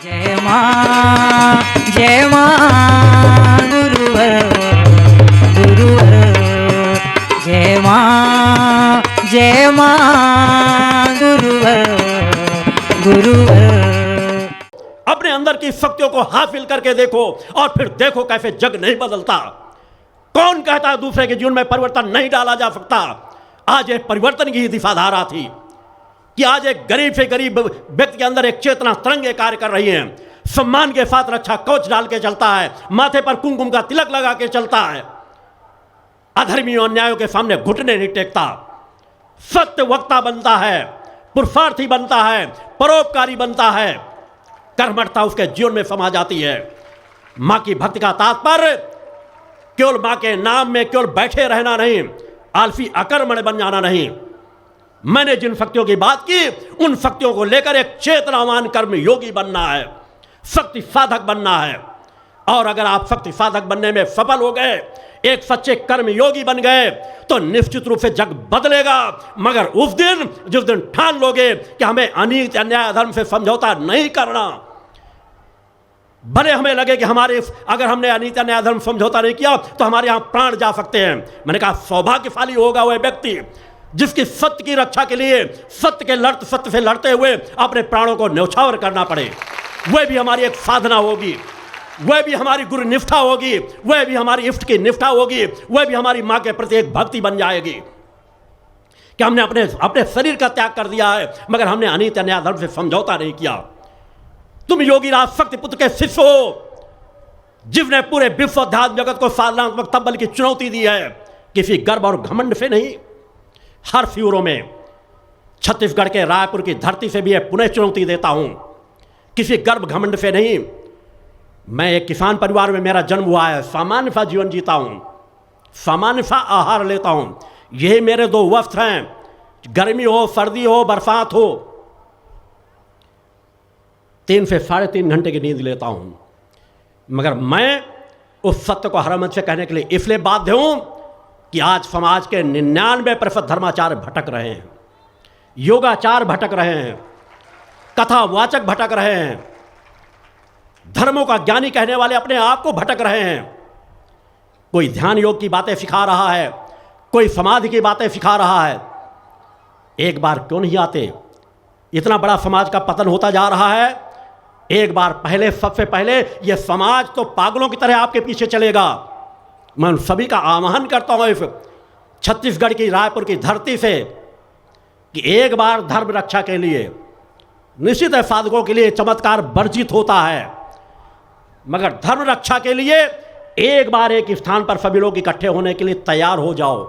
जय मां गुरुवर गुरुवर जय मां गुरुवर गुरुवर। अपने अंदर की शक्तियों को हासिल करके देखो और फिर देखो कैसे जग नहीं बदलता। कौन कहता है दूसरे के जीवन में परिवर्तन नहीं डाला जा सकता? आज एक परिवर्तन की दिशाधारा थी कि आज एक गरीब से गरीब व्यक्ति के अंदर एक चेतना तरंगे कार्य कर रही है। सम्मान के साथ रक्षा कवच डाल के चलता है, माथे पर कुमकुम का तिलक लगा के चलता है, अधर्मियों अन्यायों के सामने घुटने नहीं टेकता, सत्य वक्ता बनता है, पुरुषार्थी बनता है, परोपकारी बनता है, कर्मठता उसके जीवन में समा जाती है। मां की भक्ति का तात्पर्य केवल मां के नाम में केवल बैठे रहना नहीं, आलसी अकर्मण्य बन जाना नहीं। मैंने जिन शक्तियों की बात की उन शक्तियों को लेकर एक चेतनावान कर्म योगी बनना है, शक्ति साधक बनना है। और अगर आप शक्ति साधक बनने में सफल हो गए, एक सच्चे कर्म योगी बन गए, तो निश्चित रूप से जग बदलेगा। मगर उस दिन जिस दिन ठान लोगे कि हमें अनीति अन्याय अधर्म से समझौता नहीं करना, भले हमें लगे कि अगर हमने अनीति अन्याय अधर्म समझौता नहीं किया तो हमारे यहां प्राण जा सकते हैं। मैंने कहा सौभाग्यशाली होगा वह व्यक्ति जिसकी सत्य की रक्षा के लिए सत्य से लड़ते हुए अपने प्राणों को न्यौछावर करना पड़े। वह भी हमारी एक साधना होगी, वह भी हमारी गुरु निष्ठा होगी, वह भी हमारी इष्ट की निष्ठा होगी, वह भी हमारी मां के प्रति एक भक्ति बन जाएगी कि हमने अपने शरीर का त्याग कर दिया है मगर हमने अनीति अन्याय धर्म से समझौता नहीं किया। तुम योगीराज शक्तिपुत्र के शिष्य हो जिसने पूरे विश्व अध्यात्म जगत को साधनात्मक तब्बल की चुनौती दी है, किसी गर्व और घमंड से नहीं। हर फ्यूरो में छत्तीसगढ़ के रायपुर की धरती से भी पुनः चुनौती देता हूं, किसी गर्व घमंड से नहीं। मैं एक किसान परिवार में मेरा जन्म हुआ है, सामान्य सा जीवन जीता हूं, सामान्य सा आहार लेता हूं। यही मेरे दो वस्त्र हैं, गर्मी हो सर्दी हो बरसात हो, 3 से 3.5 घंटे की नींद लेता हूं। मगर मैं उस सत्य को हर मंच से कहने के लिए इसलिए बाध्य हूं कि आज समाज के 99% धर्माचार्य भटक रहे हैं, योगाचार भटक रहे हैं, कथावाचक भटक रहे हैं, धर्मों का ज्ञानी कहने वाले अपने आप को भटक रहे हैं। कोई ध्यान योग की बातें सिखा रहा है, कोई समाधि की बातें सिखा रहा है। एक बार क्यों नहीं आते? इतना बड़ा समाज का पतन होता जा रहा है, एक बार पहले सबसे पहले यह समाज तो पागलों की तरह आपके पीछे चलेगा। मैं उन सभी का आह्वान करता हूं इस छत्तीसगढ़ की रायपुर की धरती से कि एक बार धर्म रक्षा के लिए निश्चित है साधकों के लिए चमत्कार वर्जित होता है, मगर धर्म रक्षा के लिए एक बार एक स्थान पर सभी लोग इकट्ठे होने के लिए तैयार हो जाओ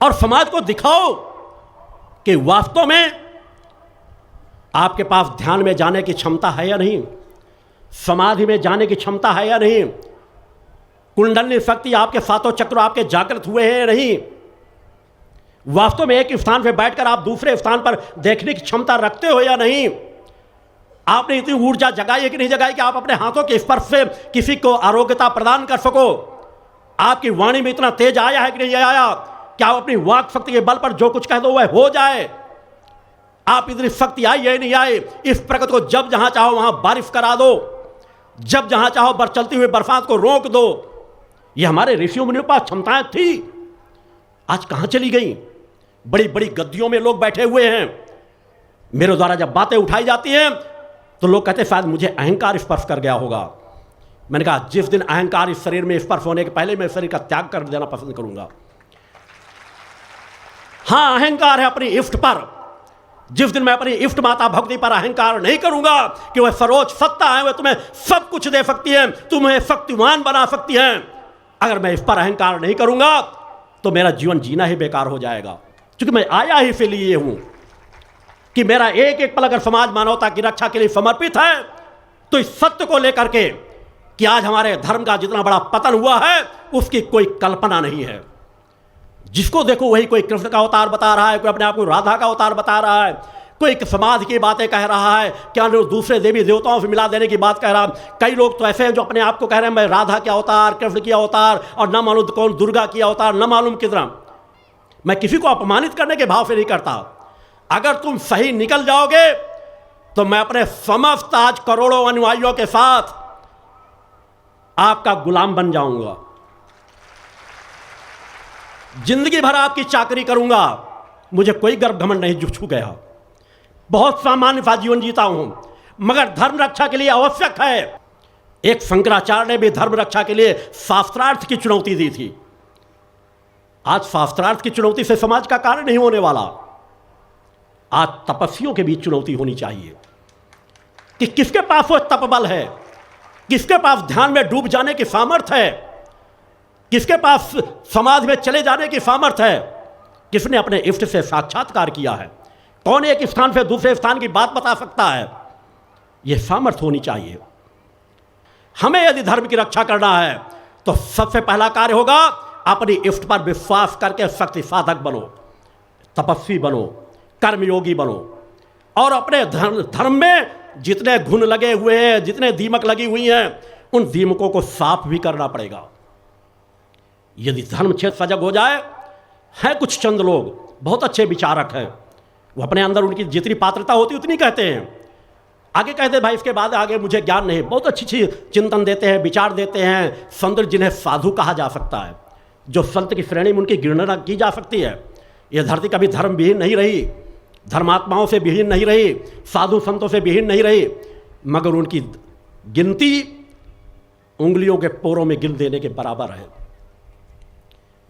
और समाज को दिखाओ कि वास्तव में आपके पास ध्यान में जाने की क्षमता है या नहीं, समाधि में जाने की क्षमता है या नहीं, कुंडली शक्ति आपके सातों चक्र आपके जागृत हुए हैं या नहीं, वास्तव में एक स्थान पर बैठकर आप दूसरे स्थान पर देखने की क्षमता रखते हो या नहीं, आपने इतनी ऊर्जा जगाई है कि नहीं जगाई कि आप अपने हाथों के स्पर्श से किसी को आरोग्यता प्रदान कर सको, आपकी वाणी में इतना तेज आया है कि नहीं आया कि आप अपनी वाक शक्ति के बल पर जो कुछ कह दो वह हो जाए। आप इतनी शक्ति आई है नहीं आई, इस प्रकृति को जब जहां चाहो वहां बारिश करा दो, जब जहां चाहो चलती हुई बरसात को रोक दो। ये हमारे ऋषियों मुनियों के पास क्षमताएं थी, आज कहां चली गई? बड़ी बड़ी गद्दियों में लोग बैठे हुए हैं, मेरे द्वारा जब बातें उठाई जाती हैं तो लोग कहते शायद मुझे अहंकार स्पर्श कर गया होगा। मैंने कहा जिस दिन अहंकार इस शरीर में स्पर्श होने के पहले मैं शरीर का त्याग कर देना पसंद करूंगा। हां, अहंकार है अपनी इष्ट पर, जिस दिन मैं अपनी इष्ट माता भक्ति पर अहंकार नहीं करूंगा कि वह सर्वोच्च सत्ता है, वह तुम्हें सब कुछ दे सकती है, तुम्हें शक्तिवान बना सकती है, अगर मैं इस पर अहंकार नहीं करूंगा तो मेरा जीवन जीना ही बेकार हो जाएगा। क्योंकि मैं आया ही इसलिए हूं कि मेरा एक एक पल अगर समाज मानवता की रक्षा के लिए समर्पित है तो इस सत्य को लेकर के कि आज हमारे धर्म का जितना बड़ा पतन हुआ है उसकी कोई कल्पना नहीं है। जिसको देखो वही कोई कृष्ण का अवतार बता रहा है, कोई अपने आप को राधा का अवतार बता रहा है, कोई समाज की बातें कह रहा है, क्या दूसरे देवी देवताओं से मिला देने की बात कह रहा है। कई लोग तो ऐसे हैं जो अपने आप को कह रहे हैं मैं राधा के अवतार, कृष्ण की अवतार, और न मालूम कौन दुर्गा की अवतार, न मालूम कितना। मैं किसी को अपमानित करने के भाव से नहीं करता। अगर तुम सही निकल जाओगे तो मैं अपने समस्त आज करोड़ों अनुयायियों के साथ आपका गुलाम बन जाऊंगा, जिंदगी भर आपकी चाकरी करूंगा, मुझे कोई गर्व घमंड नहीं छू गया। बहुत सामान्य सा जीवन जीता हूं, मगर धर्म रक्षा के लिए आवश्यक है। एक शंकराचार्य ने भी धर्म रक्षा के लिए शास्त्रार्थ की चुनौती दी थी। आज शास्त्रार्थ की चुनौती से समाज का कार्य नहीं होने वाला। आज तपस्वियों के बीच चुनौती होनी चाहिए कि किसके पास वो तपबल है, किसके पास ध्यान में डूब जाने की सामर्थ्य है, किसके पास समाज में चले जाने की सामर्थ्य है, किसने अपने इष्ट से साक्षात्कार किया है, कौन एक स्थान से दूसरे स्थान की बात बता सकता है। यह सामर्थ्य होनी चाहिए। हमें यदि धर्म की रक्षा करना है तो सबसे पहला कार्य होगा अपनी इष्ट पर विश्वास करके शक्ति साधक बनो, तपस्वी बनो, कर्मयोगी बनो, और अपने धर्म में जितने घुन लगे हुए हैं, जितने दीमक लगी हुई हैं, उन दीमकों को साफ भी करना पड़ेगा। यदि धर्म क्षेत्र सजग हो जाए, हैं कुछ चंद लोग बहुत अच्छे विचारक हैं, वो अपने अंदर उनकी जितनी पात्रता होती उतनी कहते हैं, आगे कहते भाई इसके बाद आगे मुझे ज्ञान नहीं, बहुत अच्छी चिंतन देते हैं, विचार देते हैं, संत जिन्हें साधु कहा जा सकता है, जो संत की श्रेणी में उनकी गिणना की जा सकती है। यह धरती कभी धर्म विहीन नहीं रही, धर्मात्माओं से विहीन नहीं रही, साधु संतों से विहीन नहीं रही, मगर उनकी गिनती उंगलियों के पोरों में गिन देने के बराबर है।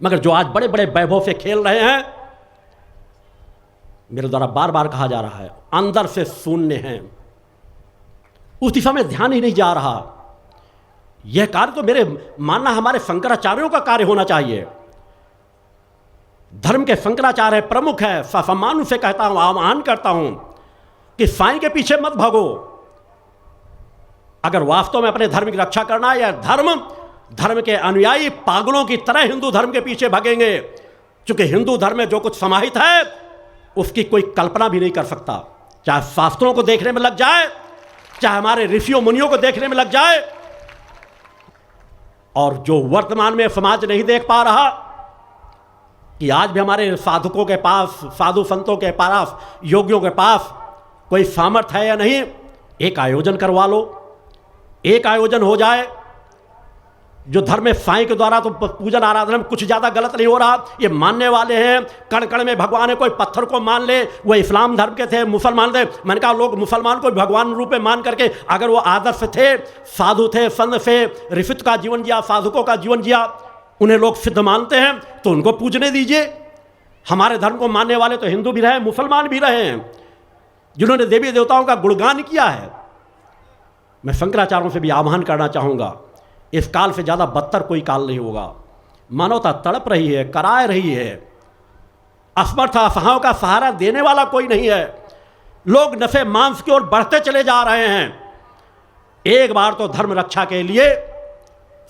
मगर जो आज बड़े बड़े वैभव से खेल रहे हैं, मेरे द्वारा बार बार कहा जा रहा है, अंदर से शून्य हैं, उस दिशा में ध्यान ही नहीं जा रहा। यह कार्य तो मेरे मानना हमारे शंकराचार्यों का कार्य होना चाहिए। धर्म के शंकराचार्य प्रमुख है, सम्मान से कहता हूं, आह्वान करता हूं कि साईं के पीछे मत भागो। अगर वास्तव में अपने धर्म की रक्षा करना है, या धर्म के अनुयायी पागलों की तरह हिंदू धर्म के पीछे भागेंगे, क्योंकि हिंदू धर्म में जो कुछ समाहित है उसकी कोई कल्पना भी नहीं कर सकता। चाहे शास्त्रों को देखने में लग जाए, चाहे हमारे ऋषियों मुनियों को देखने में लग जाए, और जो वर्तमान में समाज नहीं देख पा रहा कि आज भी हमारे साधकों के पास, साधु संतों के पास, योगियों के पास कोई सामर्थ्य है या नहीं, एक आयोजन करवा लो, एक आयोजन हो जाए। जो धर्म में साईं के द्वारा तो पूजन आराधना में कुछ ज़्यादा गलत नहीं हो रहा, ये मानने वाले हैं, कण कण में भगवान है, कोई पत्थर को मान ले, वो इस्लाम धर्म के थे, मुसलमान थे, मैंने कहा लोग मुसलमान को भगवान रूप में मान करके अगर वो आदर्श थे, साधु थे, संत थे, ऋषित का जीवन जिया, साधुकों का जीवन जिया, उन्हें लोग सिद्ध मानते हैं तो उनको पूजने दीजिए। हमारे धर्म को मानने वाले तो हिंदू भी रहे, मुसलमान भी रहे हैं, जिन्होंने देवी देवताओं का गुणगान किया है। मैं शंकराचार्यों से भी आह्वान करना चाहूँगा, इस काल से ज़्यादा बदतर कोई काल नहीं होगा। मानवता तड़प रही है, कराह रही है, असमर्थ असहायों का सहारा देने वाला कोई नहीं है। लोग नशे मांस की ओर बढ़ते चले जा रहे हैं। एक बार तो धर्म रक्षा के लिए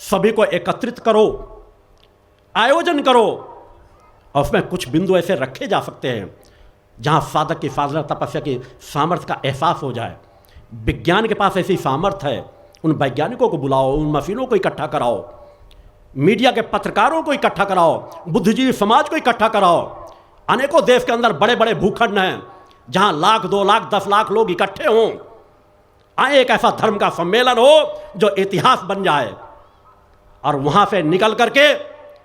सभी को एकत्रित करो, आयोजन करो, और उसमें कुछ बिंदु ऐसे रखे जा सकते हैं जहां साधक की साधना तपस्या की सामर्थ्य का एहसास हो जाए। विज्ञान के पास ऐसी सामर्थ्य है, उन वैज्ञानिकों को बुलाओ, उन मशीनों को इकट्ठा कराओ, मीडिया के पत्रकारों को इकट्ठा कराओ, बुद्धिजीवी समाज को इकट्ठा कराओ। अनेकों देश के अंदर बड़े बड़े भूखंड हैं जहां 1 लाख, 2 लाख, 10 लाख लोग इकट्ठे हों। आए एक ऐसा धर्म का सम्मेलन हो जो इतिहास बन जाए, और वहां से निकल करके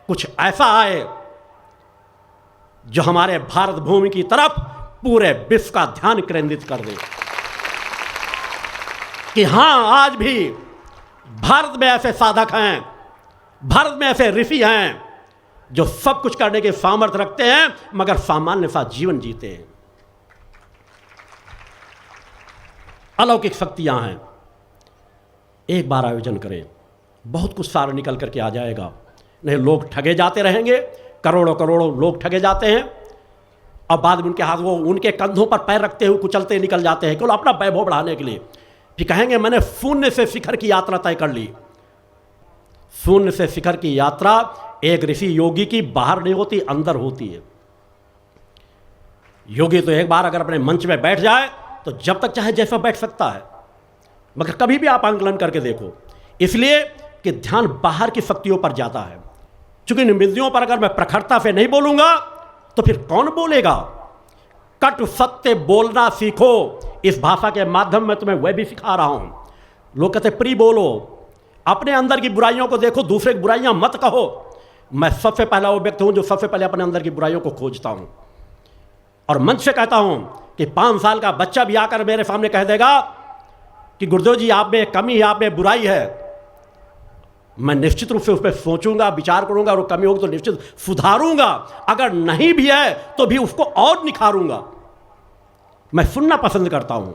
कुछ ऐसा आए जो हमारे भारत भूमि की तरफ पूरे विश्व का ध्यान केंद्रित कर दे कि हां, आज भी भारत में ऐसे साधक हैं, भारत में ऐसे ऋषि हैं जो सब कुछ करने के सामर्थ्य रखते हैं, मगर सामान्य सा जीवन जीते हैं। अलौकिक शक्तियां हैं। एक बार आयोजन करें, बहुत कुछ सारा निकल करके आ जाएगा। नहीं, लोग ठगे जाते रहेंगे, करोड़ों करोड़ों लोग ठगे जाते हैं, और बाद में उनके हाथ, वो उनके कंधों पर पैर रखते हुए कुचलते निकल जाते हैं केवल अपना वैभव बढ़ाने के लिए। फिर कहेंगे मैंने शून्य से शिखर की यात्रा तय कर ली। शून्य से शिखर की यात्रा एक ऋषि योगी की बाहर नहीं होती, अंदर होती है। योगी तो एक बार अगर अपने मंच में बैठ जाए तो जब तक चाहे जैसा बैठ सकता है, मगर कभी भी आप आंकलन करके देखो, इसलिए कि ध्यान बाहर की शक्तियों पर जाता है। क्योंकि इन बिंदुओं पर अगर मैं प्रखरता से नहीं बोलूंगा तो फिर कौन बोलेगा? कटु सत्य बोलना सीखो। इस भाषा के माध्यम में तुम्हें वह भी सिखा रहा हूं। लोग कहते प्री बोलो, अपने अंदर की बुराइयों को देखो, दूसरे की बुराइयां मत कहो। मैं सबसे पहला वो व्यक्ति हूं जो सबसे पहले अपने अंदर की बुराइयों को खोजता हूं और मंच से कहता हूं कि 5 साल का बच्चा भी आकर मेरे सामने कह देगा कि गुरुदेव जी आप में कमी है, आप में बुराई है, मैं निश्चित रूप से उस पर सोचूंगा, विचार करूंगा और कमी होगी तो निश्चित सुधारूंगा। अगर नहीं भी है तो भी उसको और निखारूंगा। मैं सुनना पसंद करता हूं।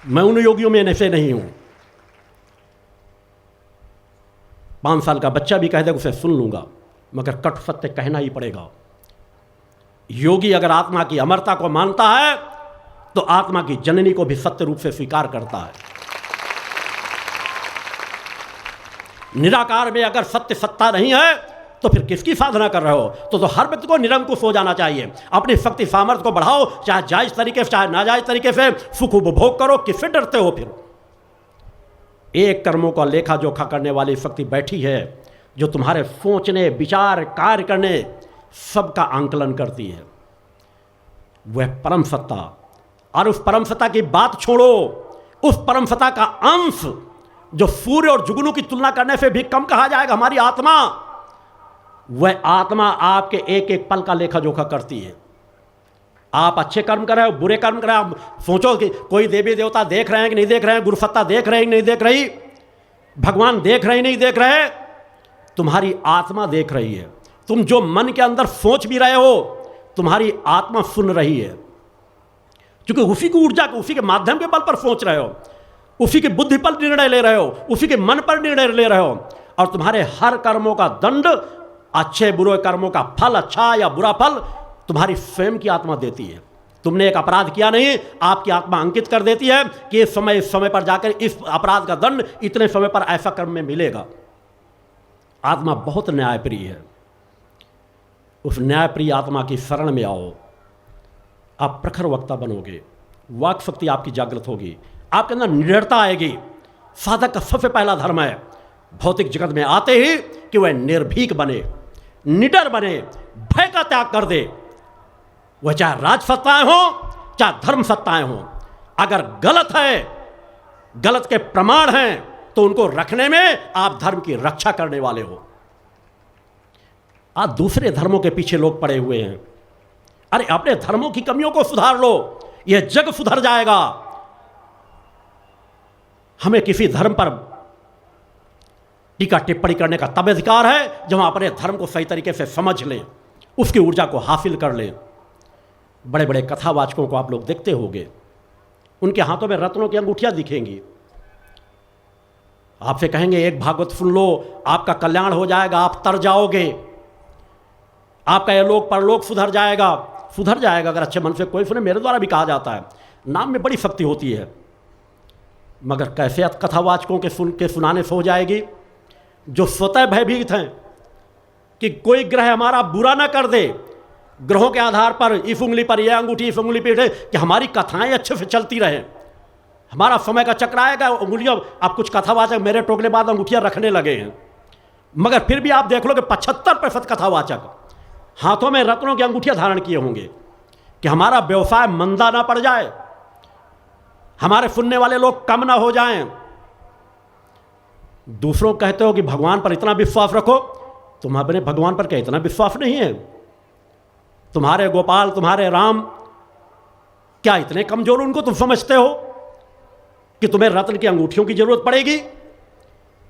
मैं उन योगियों में ऐसे नहीं हूं। 5 साल का बच्चा भी कह दे उसे सुन लूंगा, मगर कटु सत्य कहना ही पड़ेगा। योगी अगर आत्मा की अमरता को मानता है तो आत्मा की जननी को भी सत्य रूप से स्वीकार करता है। निराकार में अगर सत्य सत्ता नहीं है तो फिर किसकी साधना कर रहे हो? तो हर व्यक्ति को निरंकुश हो जाना चाहिए। अपनी शक्ति सामर्थ्य को बढ़ाओ, चाहे जायज तरीके से चाहे नाजायज तरीके से सुख उपभोग करो। किससे डरते हो? फिर एक कर्मों का लेखा जोखा करने वाली शक्ति बैठी है जो तुम्हारे सोचने, विचार, कार्य करने सबका आंकलन करती है। वह परम सत्ता, और उस परम सत्ता की बात छोड़ो, उस परम सत्ता का अंश जो सूर्य और जुगनू की तुलना करने से भी कम कहा जाएगा, हमारी आत्मा, वह आत्मा आपके एक एक पल का लेखा जोखा करती है। आप अच्छे कर्म कर रहे हो, बुरे कर्म कर रहे हो, आप सोचो कि कोई देवी देवता देख रहे हैं कि नहीं देख रहे हैं, गुरु सत्ता देख रहे हैं कि नहीं देख रही, भगवान देख रहे नहीं देख रहे, तुम्हारी आत्मा देख रही है। तुम जो मन के अंदर सोच भी रहे हो तुम्हारी आत्मा सुन रही है, क्योंकि उसी की ऊर्जा को, उसी के माध्यम के बल पर सोच रहे हो, उसी की बुद्धि पर निर्णय ले रहे हो, उसी के मन पर निर्णय ले रहे हो। और तुम्हारे हर कर्मों का दंड, अच्छे बुरे कर्मों का फल, अच्छा या बुरा फल, तुम्हारी स्वयं की आत्मा देती है। तुमने एक अपराध किया नहीं, आपकी आत्मा अंकित कर देती है कि इस समय पर जाकर इस अपराध का दंड इतने समय पर ऐसा कर्म में मिलेगा। आत्मा बहुत न्यायप्रिय है। उस न्यायप्रिय आत्मा की शरण में आओ, आप प्रखर वक्ता बनोगे, वाक शक्ति आपकी जागृत होगी, आपके अंदर निडरता आएगी। साधक का सबसे पहला धर्म है भौतिक जगत में आते ही कि वह निर्भीक बने, निडर बने, भय का त्याग कर दे। वह चाहे राज सत्ताएं हो, चाहे धर्म सत्ताएं हो, अगर गलत है, गलत के प्रमाण हैं, तो उनको रखने में आप धर्म की रक्षा करने वाले हो। आज दूसरे धर्मों के पीछे लोग पड़े हुए हैं। अरे अपने धर्मों की कमियों को सुधार लो, यह जग सुधर जाएगा। हमें किसी धर्म पर टीका टिप्पणी करने का तब अधिकार है जब हम अपने धर्म को सही तरीके से समझ लें, उसकी ऊर्जा को हासिल कर लें। बड़े बड़े कथावाचकों को आप लोग देखते होंगे, उनके हाथों में रत्नों की अंगूठियां दिखेंगी। आपसे कहेंगे एक भागवत सुन लो, आपका कल्याण हो जाएगा, आप तर जाओगे, आपका यह लोक परलोक सुधर जाएगा। सुधर जाएगा अगर अच्छे मन से कोई सुने। मेरे द्वारा भी कहा जाता है, नाम में बड़ी शक्ति होती है, मगर कैसे कथावाचकों के सुनाने से हो जाएगी? जो स्वतः भयभीत हैं कि कोई ग्रह हमारा बुरा ना कर दे, ग्रहों के आधार पर इस उंगली पर यह अंगूठी, इस उंगली पर कि हमारी कथाएं अच्छे से चलती रहें, हमारा समय का चक्र आएगा। उंगलियां, आप कुछ कथावाचक मेरे टोकने बाद अंगूठियां रखने लगे हैं, मगर फिर भी आप देख लो कि 75% कथावाचक हाथों में रत्नों की अंगूठियां धारण किए होंगे कि हमारा व्यवसाय मंदा ना पड़ जाए, हमारे सुनने वाले लोग कम ना हो जाएं। दूसरों को कहते हो कि भगवान पर इतना विश्वास रखो, तुम अपने भगवान पर क्या इतना विश्वास नहीं है? तुम्हारे गोपाल, तुम्हारे राम, क्या इतने कमजोर उनको तुम समझते हो कि तुम्हें रत्न की अंगूठियों की जरूरत पड़ेगी?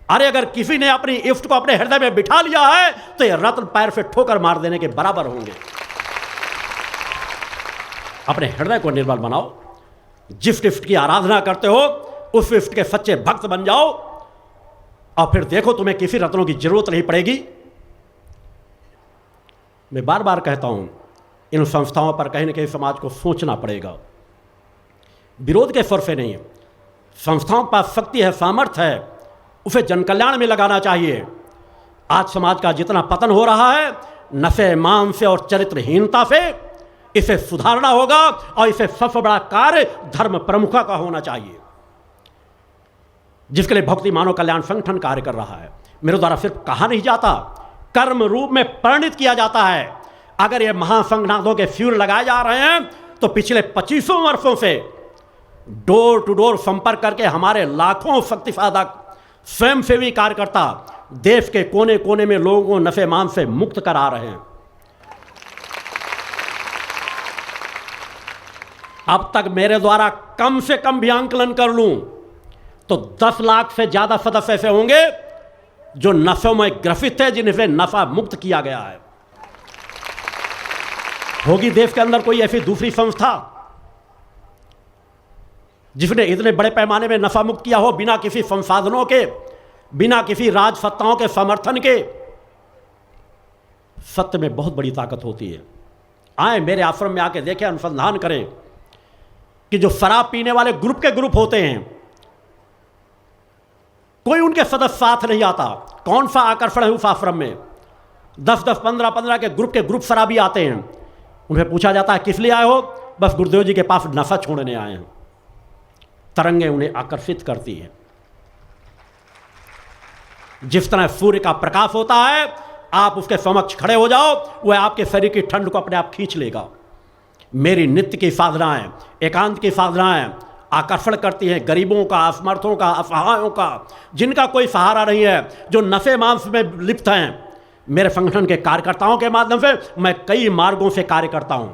अरे अगर किसी ने अपनी इफ्ट को अपने हृदय में बिठा लिया है तो ये रत्न पैर से ठोकर मार देने के बराबर होंगे। अपने हृदय को निर्मल बनाओ, जिस इफ्ट की आराधना करते हो उस इफ्ट के सच्चे भक्त बन जाओ, और फिर देखो तुम्हें किसी रत्नों की जरूरत नहीं पड़ेगी। मैं बार बार कहता हूं, इन संस्थाओं पर कहीं ना कहीं समाज को सोचना पड़ेगा, विरोध के स्वर से नहीं। संस्थाओं के पास शक्ति है, सामर्थ्य है, उसे जनकल्याण में लगाना चाहिए। आज समाज का जितना पतन हो रहा है नशे, मांस से और चरित्रहीनता से, इसे सुधारना होगा और इसे सबसे बड़ा कार्य धर्म प्रमुखा का होना चाहिए, जिसके लिए भक्ति मानव कल्याण संगठन कार्य कर रहा है। मेरे द्वारा सिर्फ कहा नहीं जाता, कर्म रूप में परिणित किया जाता है। अगर ये महासंघनाथों के फ्यूल लगाए जा रहे हैं तो पिछले 25 वर्षों से डोर टू डोर संपर्क करके हमारे लाखों शक्ति साधक स्वयंसेवी कार्यकर्ता देश के कोने कोने में लोगों को नशे मान से मुक्त करा रहे हैं। अब तक मेरे द्वारा कम से कम भी आंकलन कर लूं तो 10 लाख से ज्यादा सदस्य ऐसे होंगे जो नशों में ग्रसित थे, जिन्हें नशा मुक्त किया गया है। होगी देश के अंदर कोई ऐसी दूसरी संस्था जिसने इतने बड़े पैमाने में नशा मुक्त किया हो, बिना किसी संसाधनों के, बिना किसी राजसत्ताओं के समर्थन के? सत्य में बहुत बड़ी ताकत होती है। आए मेरे आश्रम में आके देखें, अनुसंधान करें कि जो शराब पीने वाले ग्रुप के ग्रुप होते हैं, कोई उनके सदस्य साथ नहीं आता। कौन सा आकर्षण है उस आश्रम में? 10-10, 15-15 के ग्रुप शराबी आते हैं। उन्हें पूछा जाता है किस लिए आए हो? बस गुरुदेव जी के पास नशा छोड़ने आए हैं। तरंगे उन्हें आकर्षित करती है। जिस तरह सूर्य का प्रकाश होता है, आप उसके समक्ष खड़े हो जाओ, वह आपके शरीर की ठंड को अपने आप खींच लेगा। मेरी नित्य की साधनाएं, एकांत की साधनाएं आकर्षण करती हैं गरीबों का, असमर्थों का, असहायों का, जिनका कोई सहारा नहीं है, जो नशे मांस में लिप्त हैं। मेरे संगठन के कार्यकर्ताओं के माध्यम से मैं कई मार्गों से कार्य करता हूं।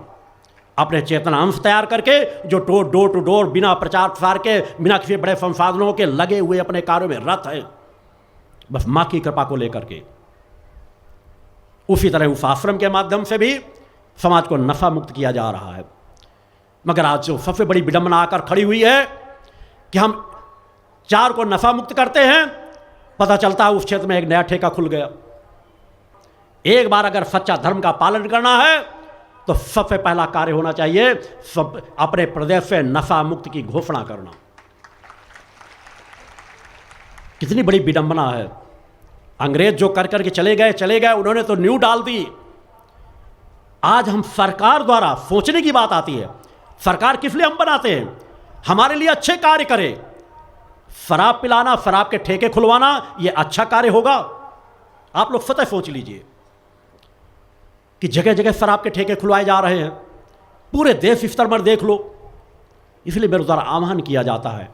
अपने चेतना अंश तैयार करके, जो डोर टू डोर बिना प्रचार प्रसार के, बिना किसी बड़े संसाधनों के लगे हुए अपने कार्यों में रत है, बस मां की कृपा को लेकर के। उसी तरह उस आश्रम के माध्यम से भी समाज को नशा मुक्त किया जा रहा है। मगर आज जो सबसे बड़ी विडंबना आकर खड़ी हुई है कि हम 4 को नशा मुक्त करते हैं, पता चलता है उस क्षेत्र में एक नया ठेका खुल गया। एक बार अगर सच्चा धर्म का पालन करना है तो सबसे पहला कार्य होना चाहिए सब अपने प्रदेश से नशा मुक्त की घोषणा करना। कितनी बड़ी विडंबना है। अंग्रेज जो कर करके चले गए, उन्होंने तो नींव डाल दी। आज हम सरकार द्वारा सोचने की बात आती है, सरकार किस लिए हम बनाते हैं? हमारे लिए अच्छे कार्य करे। शराब पिलाना, शराब के ठेके खुलवाना, यह अच्छा कार्य होगा? आप लोग सतह सोच लीजिए कि जगह जगह शराब के ठेके खुलवाए जा रहे हैं। पूरे देश स्तर पर देख लो। इसलिए मेरे द्वारा आह्वान किया जाता है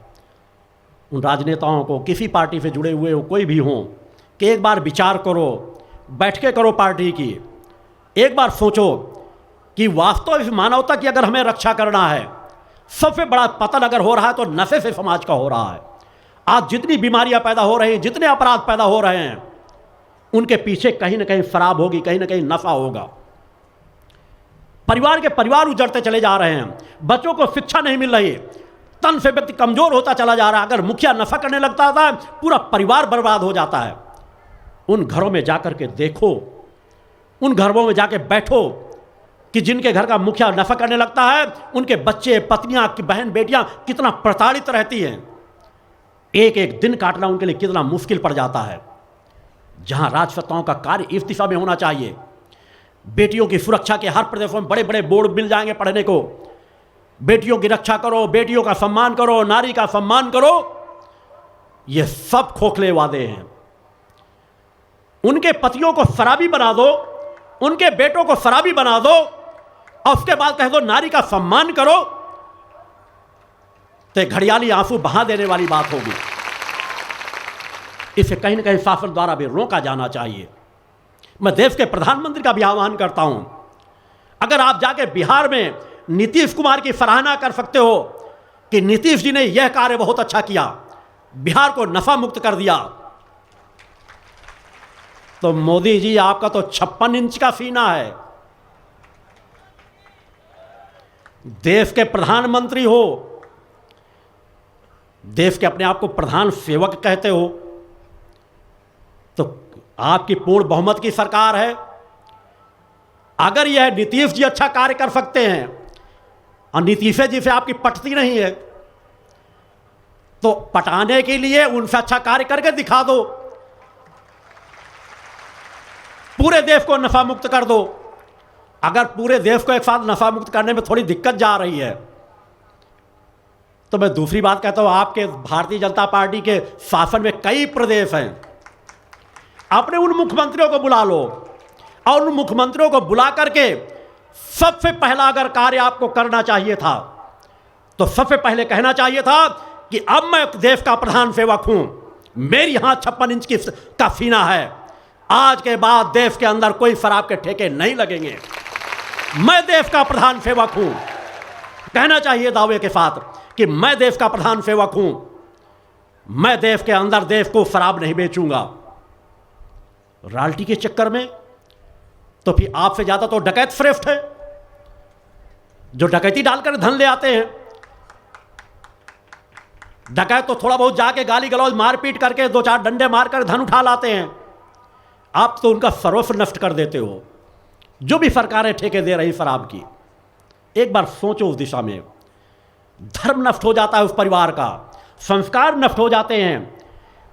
उन राजनेताओं को, किसी पार्टी से जुड़े हुए हो, कोई भी हो, कि एक बार विचार करो, बैठके करो पार्टी की। एक बार सोचो कि वास्तव इस मानवता की अगर हमें रक्षा करना है, सबसे बड़ा पतन अगर हो रहा है तो नशे से समाज का हो रहा है। आज जितनी बीमारियां पैदा हो रही हैं, जितने अपराध पैदा हो रहे हैं, उनके पीछे कहीं ना कहीं शराब होगी, कहीं ना कहीं नशा होगा। परिवार के परिवार उजड़ते चले जा रहे हैं, बच्चों को शिक्षा नहीं मिल रही, तन से व्यक्ति कमजोर होता चला जा रहा है। अगर मुखिया नशा करने लगता था, पूरा परिवार बर्बाद हो जाता है। उन घरों में जाकर के देखो, उन घरों में जाके बैठो कि जिनके घर का मुखिया नशा करने लगता है, उनके बच्चे, पत्नियां, बहन, बेटियां कितना प्रताड़ित रहती हैं। एक एक दिन काटना उनके लिए कितना मुश्किल पड़ जाता है। जहां राजसत्ताओं का कार्य इस दिशा में होना चाहिए, बेटियों की सुरक्षा के हर प्रदेशों में बड़े बड़े बोर्ड मिल जाएंगे पढ़ने को। बेटियों की रक्षा करो, बेटियों का सम्मान करो, नारी का सम्मान करो। ये सब खोखले वादे हैं। उनके पतियों को शराबी बना दो, उनके बेटों को शराबी बना दो और उसके बाद कह दो नारी का सम्मान करो, तो घड़ियाली आंसू बहा देने वाली बात होगी। इसे कहीं ना कहीं शासन द्वारा भी रोका जाना चाहिए। मैं देश के प्रधानमंत्री का भी आह्वान करता हूं, अगर आप जाके बिहार में नीतीश कुमार की सराहना कर सकते हो कि नीतीश जी ने यह कार्य बहुत अच्छा किया, बिहार को नशा मुक्त कर दिया, तो मोदी जी आपका तो 56 इंच का सीना है। देश के प्रधानमंत्री हो, देश के अपने आप को प्रधान सेवक कहते हो, तो आपकी पूर्ण बहुमत की सरकार है। अगर यह नीतीश जी अच्छा कार्य कर सकते हैं और नीतीश जी से आपकी पटती नहीं है, तो पटाने के लिए उनसे अच्छा कार्य करके दिखा दो। पूरे देश को नशा मुक्त कर दो। अगर पूरे देश को एक साथ नशा मुक्त करने में थोड़ी दिक्कत जा रही है, तो मैं दूसरी बात कहता हूं, आपके भारतीय जनता पार्टी के शासन में कई प्रदेश हैं, अपने उन मुख्यमंत्रियों को बुला लो, और उन मुख्यमंत्रियों को बुला करके सबसे पहला अगर कार्य आपको करना चाहिए था तो सबसे पहले कहना चाहिए था कि अब मैं देश का प्रधान सेवक हूं, मेरी यहां 56 इंच का सीना है, आज के बाद देश के अंदर कोई शराब के ठेके नहीं लगेंगे, मैं देश का प्रधान सेवक हूं। कहना चाहिए दावे के साथ कि मैं देश का प्रधान सेवक हूं, मैं देश के अंदर देश को शराब नहीं बेचूंगा। रॉयल्टी के चक्कर में तो फिर आपसे ज्यादा तो डकैत श्रेष्ठ है, जो डकैती डालकर धन ले आते हैं। डकैत तो थोड़ा बहुत जाके गाली गलौज मारपीट करके 2-4 डंडे मारकर धन उठा लाते हैं, आप तो उनका सर्वस्व नष्ट कर देते हो। जो भी सरकारें ठेके दे रही शराब की, एक बार सोचो उस दिशा में। धर्म नष्ट हो जाता है उस परिवार का, संस्कार नष्ट हो जाते हैं,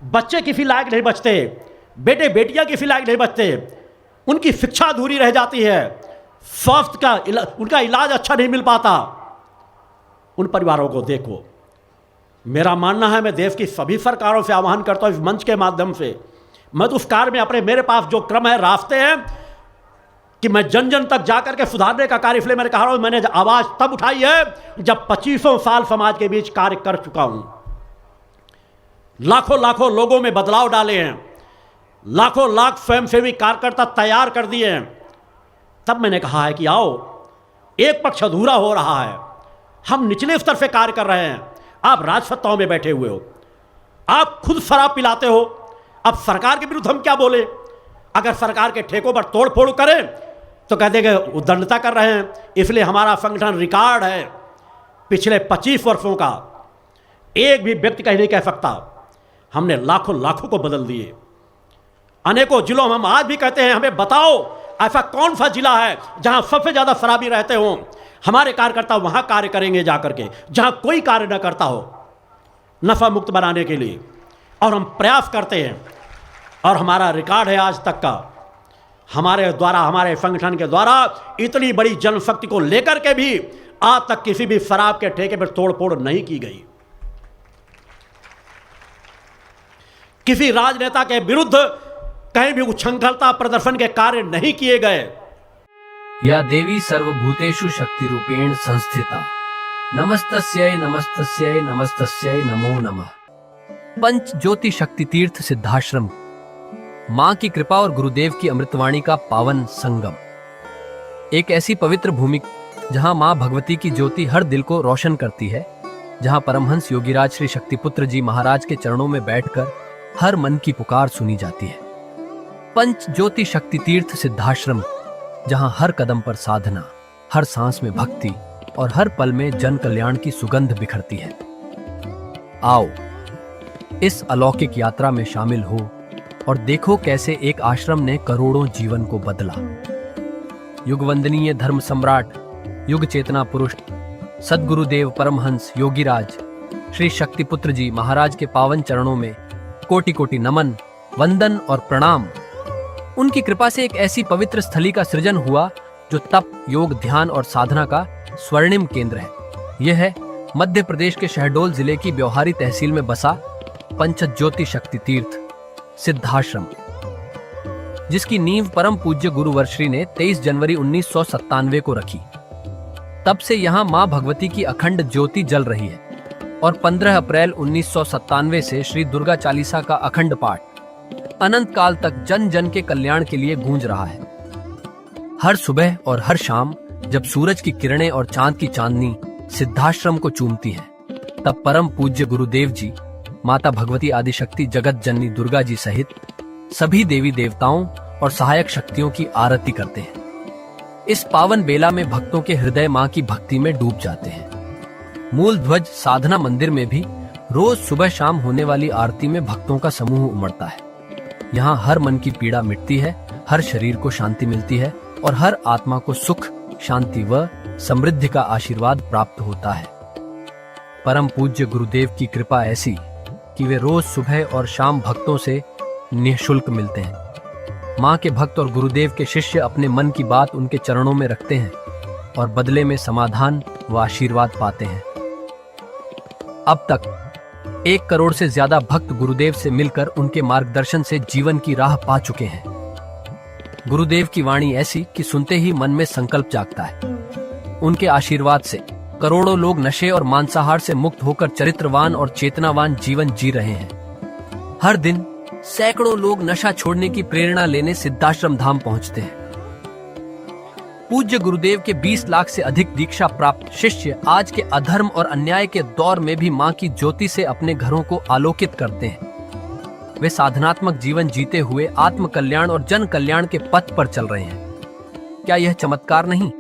बच्चे किसी लायक नहीं बचते, बेटे बेटियां किसी लायक नहीं बचते, उनकी शिक्षा अधूरी रह जाती है, स्वास्थ्य का उनका इलाज अच्छा नहीं मिल पाता। उन परिवारों को देखो। मेरा मानना है, मैं देश की सभी सरकारों से आह्वान करता हूं इस मंच के माध्यम से, मैं तो उस कार्य में अपने मेरे पास जो क्रम है, रास्ते हैं कि मैं जन जन तक जाकर के सुधारने का कार्य, इसलिए मैंने कहा मैंने आवाज तब उठाई है जब 25 साल समाज के बीच कार्य कर चुका हूं, लाखों लाखों लोगों में बदलाव डाले हैं, लाखों लाख स्वयंसेवी कार्यकर्ता तैयार कर दिए हैं। तब मैंने कहा है कि आओ, एक पक्ष अधूरा हो रहा है, हम निचले स्तर से कार्य कर रहे हैं, आप राजसत्ताओं में बैठे हुए हो, आप खुद शराब पिलाते हो, अब सरकार के विरुद्ध हम क्या बोले? अगर सरकार के ठेकों पर तोड़ फोड़ करें तो कह देंगे उद्दंडता कर रहे हैं। इसलिए हमारा संगठन रिकॉर्ड है पिछले 25 वर्षों का, एक भी व्यक्ति कहीं नहीं कह सकता हमने लाखों लाखों को बदल दिए। अनेकों जिलों में हम आज भी कहते हैं हमें बताओ ऐसा कौन सा जिला है जहां सबसे ज्यादा शराबी रहते हो, हमारे कार्यकर्ता वहां कार्य करेंगे जाकर के, जहां कोई कार्य न करता हो नशा मुक्त बनाने के लिए। और हम प्रयास करते हैं और हमारा रिकॉर्ड है आज तक का, हमारे द्वारा, हमारे संगठन के द्वारा इतनी बड़ी जनशक्ति को लेकर के भी आज तक किसी भी शराब के ठेके पर तोड़फोड़ नहीं की गई, किसी राजनेता के विरुद्ध कहीं भी उच्छृंखलता प्रदर्शन के कार्य नहीं किए गए। या देवी सर्वभूतेषु शक्ति रूपेण संस्थिता, नमस्तस्यै नमस्तस्यै नमस्तस्यै नमो नमः। पंच ज्योति शक्ति तीर्थ सिद्धाश्रम, मां की कृपा और गुरुदेव की अमृतवाणी का पावन संगम, एक ऐसी पवित्र भूमि जहां मां भगवती की ज्योति हर दिल को रोशन करती है, जहां परमहंस योगीराज श्री शक्तिपुत्र जी महाराज के चरणों में बैठकर हर मन की पुकार सुनी जाती है। पंच ज्योति शक्ति तीर्थ सिद्धाश्रम, जहां हर कदम पर साधना, हर सांस में भक्ति और हर पल में जन कल्याण की सुगंध बिखरती है। आओ इस अलौकिक यात्रा में शामिल हो और देखो कैसे एक आश्रम ने करोड़ों जीवन को बदला। युगवंदनीय धर्म सम्राट, युग चेतना पुरुष सद्गुरुदेव परमहंस योगीराज श्री शक्तिपुत्र जी महाराज के पावन चरणों में कोटि कोटि नमन, वंदन और प्रणाम। उनकी कृपा से एक ऐसी पवित्र स्थली का सृजन हुआ जो तप, योग, ध्यान और साधना का स्वर्णिम केंद्र है। यह है मध्य प्रदेश के शहडोल जिले की ब्योहारी तहसील में बसा पंचज्योति शक्ति तीर्थ सिद्धाश्रम, जिसकी नींव परम पूज्य गुरु वर्श्री ने 23 जनवरी 1997 को रखी। तब से यहाँ माँ भगवती की अखंड ज्योति जल रही है और 15 अप्रैल 1997 से श्री दुर्गा चालीसा का अखंड पाठ अनंत काल तक जन जन के कल्याण के लिए गूंज रहा है। हर सुबह और हर शाम जब सूरज की किरणें और चांद की चांदनी सिद्धाश्रम को चूमती हैं, तब परम पूज्य गुरुदेव जी माता भगवती आदिशक्ति जगत जननी दुर्गा जी सहित सभी देवी देवताओं और सहायक शक्तियों की आरती करते हैं। इस पावन बेला में भक्तों के हृदय मां की भक्ति में डूब जाते हैं। मूल ध्वज साधना मंदिर में भी रोज सुबह शाम होने वाली आरती में भक्तों का समूह उमड़ता है। यहाँ हर मन की पीड़ा मिटती है, हर शरीर को शांति मिलती है और हर आत्मा को सुख, शांति व समृद्धि का आशीर्वाद प्राप्त होता है। परम पूज्य गुरुदेव की कृपा ऐसी कि वे रोज सुबह और शाम भक्तों से निःशुल्क मिलते हैं। माँ के भक्त और गुरुदेव के शिष्य अपने मन की बात उनके चरणों में रखते हैं और बदले में समाधान व आशीर्वाद पाते हैं। अब तक 1 करोड़ से ज्यादा भक्त गुरुदेव से मिलकर उनके मार्गदर्शन से जीवन की राह पा चुके हैं। गुरुदेव की वाणी ऐसी कि सुनते ही मन में संकल्प जागता है। उनके आशीर्वाद से करोड़ों लोग नशे और मांसाहार से मुक्त होकर चरित्रवान और चेतनावान जीवन जी रहे हैं। हर दिन सैकड़ों लोग नशा छोड़ने की प्रेरणा लेने सिद्धाश्रम धाम पहुंचते हैं। पूज्य गुरुदेव के 20 लाख से अधिक दीक्षा प्राप्त शिष्य आज के अधर्म और अन्याय के दौर में भी मां की ज्योति से अपने घरों को आलोकित करते हैं। वे साधनात्मक जीवन जीते हुए आत्म कल्याण और जन कल्याण के पथ पर चल रहे हैं। क्या यह चमत्कार नहीं?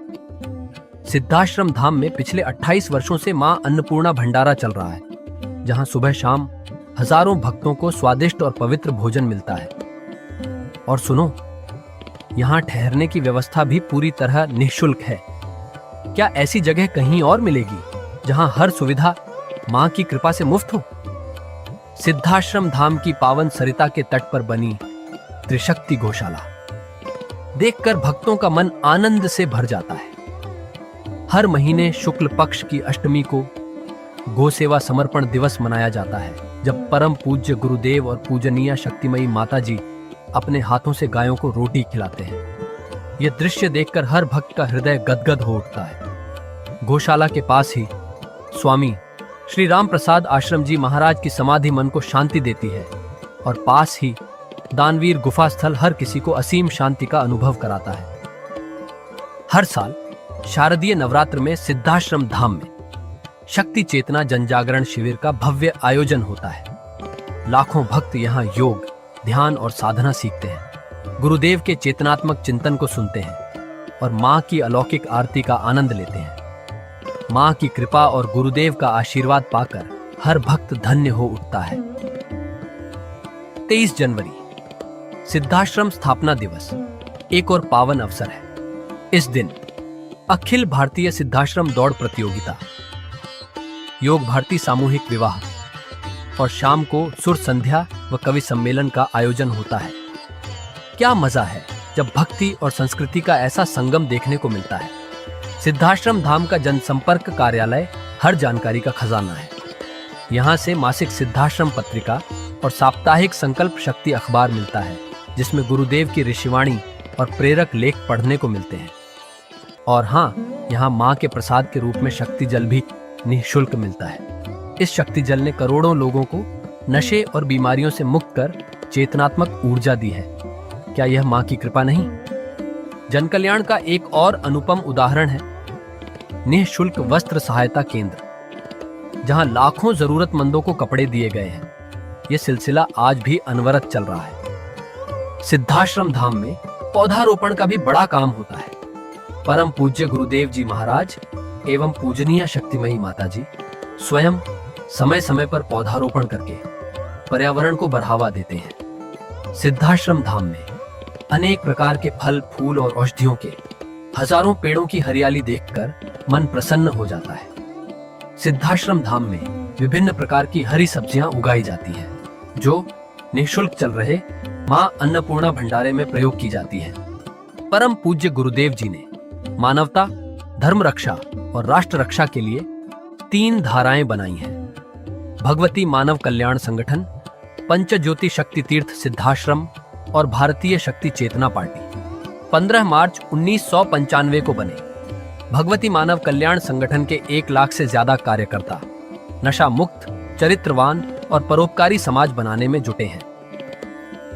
सिद्धाश्रम धाम में पिछले 28 वर्षों से मां अन्नपूर्णा भंडारा चल रहा है, जहां सुबह शाम हजारों भक्तों को स्वादिष्ट और पवित्र भोजन मिलता है। और सुनो, यहाँ ठहरने की व्यवस्था भी पूरी तरह निःशुल्क है। क्या ऐसी जगह कहीं और मिलेगी जहां हर सुविधा मां की कृपा से मुफ्त हो? सिद्धाश्रम धाम की पावन सरिता के तट पर बनी त्रिशक्ति गौशाला देखकर भक्तों का मन आनंद से भर जाता है। हर महीने शुक्ल पक्ष की अष्टमी को गौ सेवा समर्पण दिवस मनाया जाता है, जब परम पूज्य गुरुदेव और पूजनीय शक्तिमयी माता जी अपने हाथों से गायों को रोटी खिलाते हैं। यह दृश्य देखकर हर भक्त का हृदय गदगद हो उठता है। गौशाला के पास ही स्वामी श्री राम प्रसाद आश्रम जी महाराज की समाधि मन को शांति देती है, और पास ही दानवीर गुफा स्थल हर किसी को असीम शांति का अनुभव कराता है। हर साल शारदीय नवरात्र में सिद्धाश्रम धाम में शक्ति चेतना जनजागरण शिविर का भव्य आयोजन होता है। लाखों भक्त यहाँ योग, ध्यान और साधना सीखते हैं, गुरुदेव के चेतनात्मक चिंतन को सुनते हैं और मां की अलौकिक आरती का आनंद लेते हैं। मां की कृपा और गुरुदेव का आशीर्वाद पाकर हर भक्त धन्य हो उठता है। 23 जनवरी सिद्धाश्रम स्थापना दिवस एक और पावन अवसर है। इस दिन अखिल भारतीय सिद्धाश्रम दौड़ प्रतियोगिता, योग भारती सामूहिक विवाह और शाम को सुर संध्या व कवि सम्मेलन का आयोजन होता है। क्या मजा है जब भक्ति और संस्कृति का ऐसा संगम देखने को मिलता है। सिद्धाश्रम धाम का जनसंपर्क कार्यालय हर जानकारी का खजाना है। यहाँ से मासिक सिद्धाश्रम पत्रिका और साप्ताहिक संकल्प शक्ति अखबार मिलता है, जिसमें गुरुदेव की ऋषिवाणी और प्रेरक लेख पढ़ने को मिलते हैं। और हाँ, यहाँ माँ के प्रसाद के रूप में शक्ति जल भी निःशुल्क मिलता है। इस शक्ति जल ने करोड़ों लोगों को नशे और बीमारियों से मुक्त कर चेतनात्मक ऊर्जा दी है। क्या यह माँ की कृपा नहीं? जन कल्याण का एक और अनुपम उदाहरण है निःशुल्क वस्त्र सहायता केंद्र, जहां लाखों जरूरतमंदों को कपड़े दिए गए हैं। यह सिलसिला आज भी अनवरत चल रहा है। सिद्धाश्रम धाम में पौधारोपण का भी बड़ा काम होता है। परम पूज्य गुरुदेव जी महाराज एवं पूजनीय शक्तिमयी माता जी स्वयं समय समय पर पौधारोपण करके पर्यावरण को बढ़ावा देते हैं। सिद्धाश्रम धाम में अनेक प्रकार के फल, फूल और औषधियों के हजारों पेड़ों की हरियाली देखकर मन प्रसन्न हो जाता है। सिद्धाश्रम धाम में विभिन्न प्रकार की हरी सब्जियां उगाई जाती हैं, जो निःशुल्क चल रहे मां अन्नपूर्णा भंडारे में प्रयोग की जाती है। परम पूज्य गुरुदेव जी ने मानवता, धर्म रक्षा और राष्ट्र रक्षा के लिए 3 धाराएं बनाई हैं। भगवती मानव कल्याण संगठन, पंचज्योति शक्ति तीर्थ सिद्धाश्रम और भारतीय शक्ति चेतना पार्टी 15 मार्च 1995 को बने। भगवती मानव कल्याण संगठन के 1 लाख से ज्यादा कार्यकर्ता नशा मुक्त, चरित्रवान और परोपकारी समाज बनाने में जुटे हैं।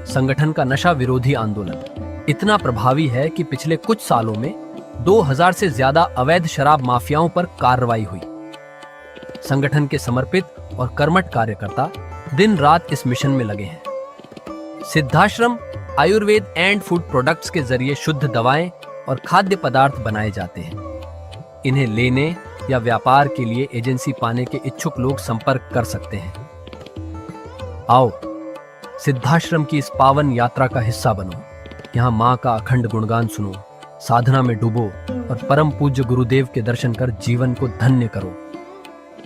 संगठन का नशा विरोधी आंदोलन इतना प्रभावी है कि पिछले कुछ सालों में 2000 से ज्यादा अवैध शराब माफियाओं पर कार्रवाई हुई। संगठन के समर्पित और कर्मठ कार्यकर्ता दिन रात इस मिशन में लगे हैं। Siddhashram Ayurveda and food products के जरिए शुद्ध दवाएं और खाद्य पदार्थ बनाए जाते हैं। इन्हें लेने या व्यापार के लिए एजेंसी पाने के इच्छुक लोग संपर्क कर सकते हैं। आओ सिद्धाश्रम की इस पावन यात्रा का हिस्सा बनो। यहाँ माँ का अखंड गुणगान सुनो, साधना में डूबो और परम पूज्य गुरुदेव के दर्शन कर जीवन को धन्य करो।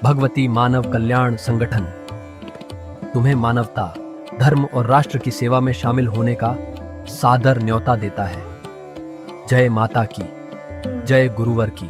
भगवती मानव कल्याण संगठन तुम्हें मानवता, धर्म और राष्ट्र की सेवा में शामिल होने का सादर न्योता देता है। जय माता की, जय गुरुवर की।